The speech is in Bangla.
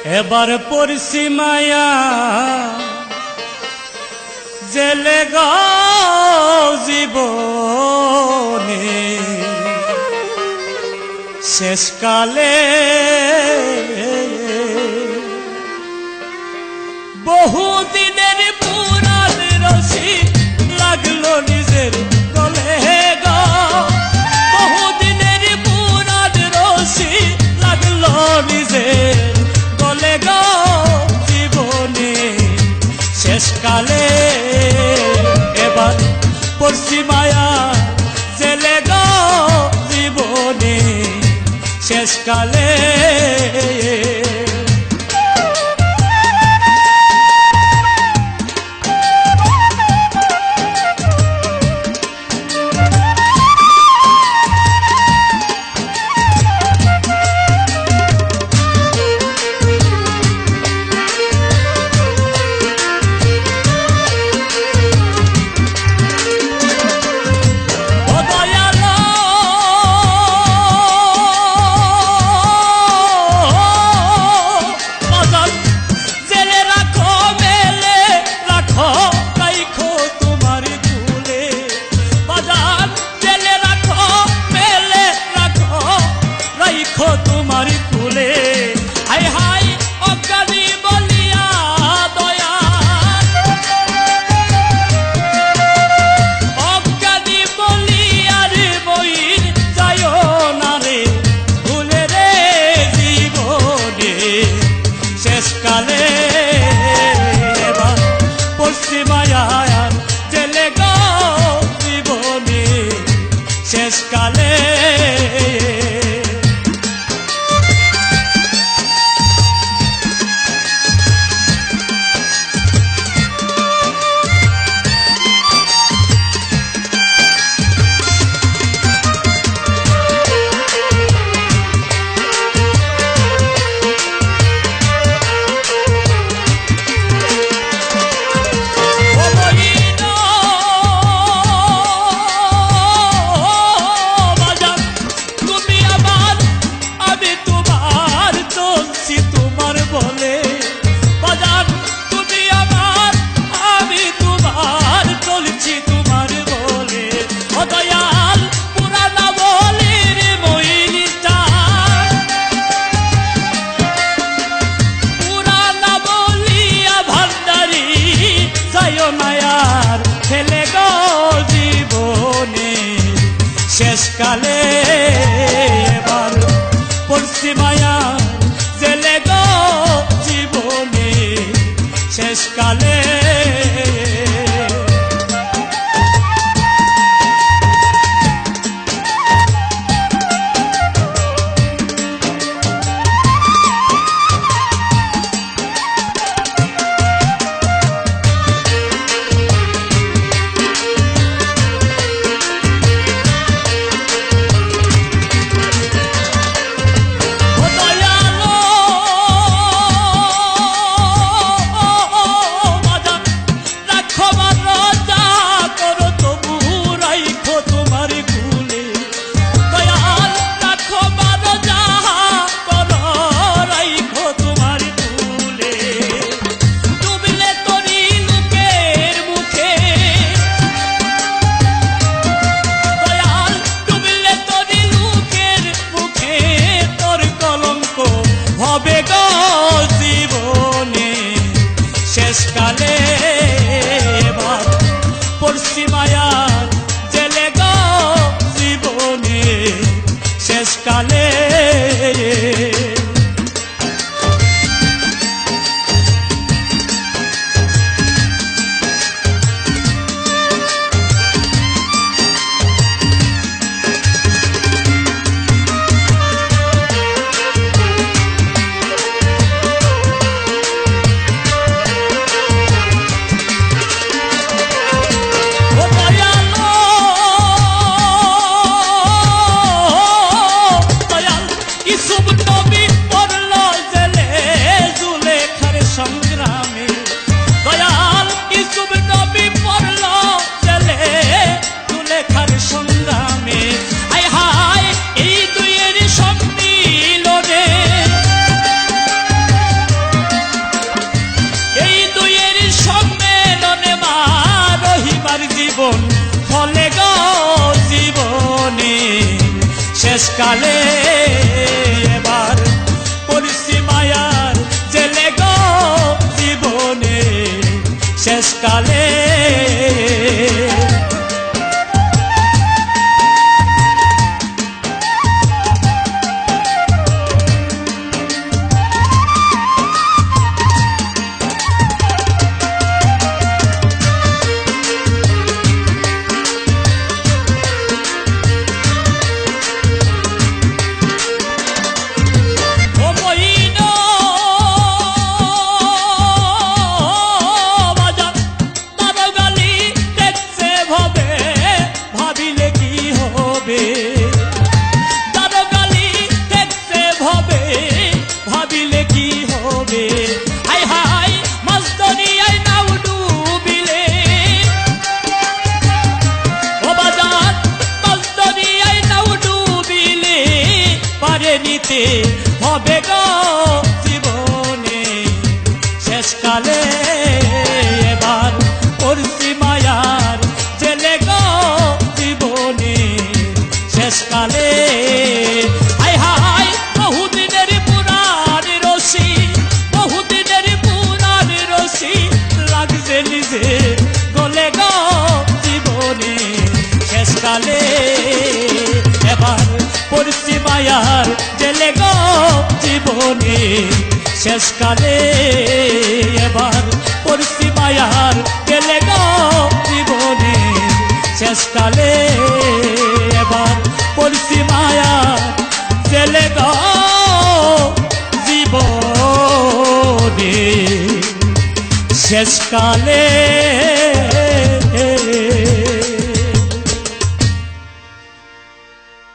এবার পড়ছি মায়া জেলে জীবনে শেষকালে বহুদিনের পুরাণ রশি লাগলো নিজের গলে গো, বহুদিনের পুরাণ রশি লাগলো নিজের গলে গো জীবনে শেষকালে। এবার পড়ছি মায়া জেলে গো জীবনে শেষকালে। তোমারি কুলে হাই হাই অজ্ঞানী বলিয়া দয়া, অজ্ঞানী বলিয়া রে বইর যায় না রে ভুলে রে জীবনে শেষকালে। এবার পড়ছি মায়ার জেলে গো জীবনে শেষকালে। শেষকালে এবার পড়ছি মায়া জেলে গো জীবনে শেষকালে। হবে গো জীবনে শেষকালে। এবার পড়ছি মায়ার জেলে গো জীবনে শেষকালে। শেষকালে এবার পড়ছি মায়ার জেলে গো জীবনে শেষকালে নিতে হবে গো জীবনে শেষকালে এবার পড়ছি মায়ার জেলে গো জীবনে শেষকালে হায় হায় বহুদিনের পুরাণ রশি বহুদিনের পুরাণ রশি লাগছে নিজে গলে গো জীবনে শেষকালে এবার পড়ছি মায়ার জেলে গো জীবনে শেষকালে এবার পড়ছি মায়ার জেলে গো জীবনে শেষকালে এবার পড়ছি মায়ার জেলে গো জীবনে শেষকালে।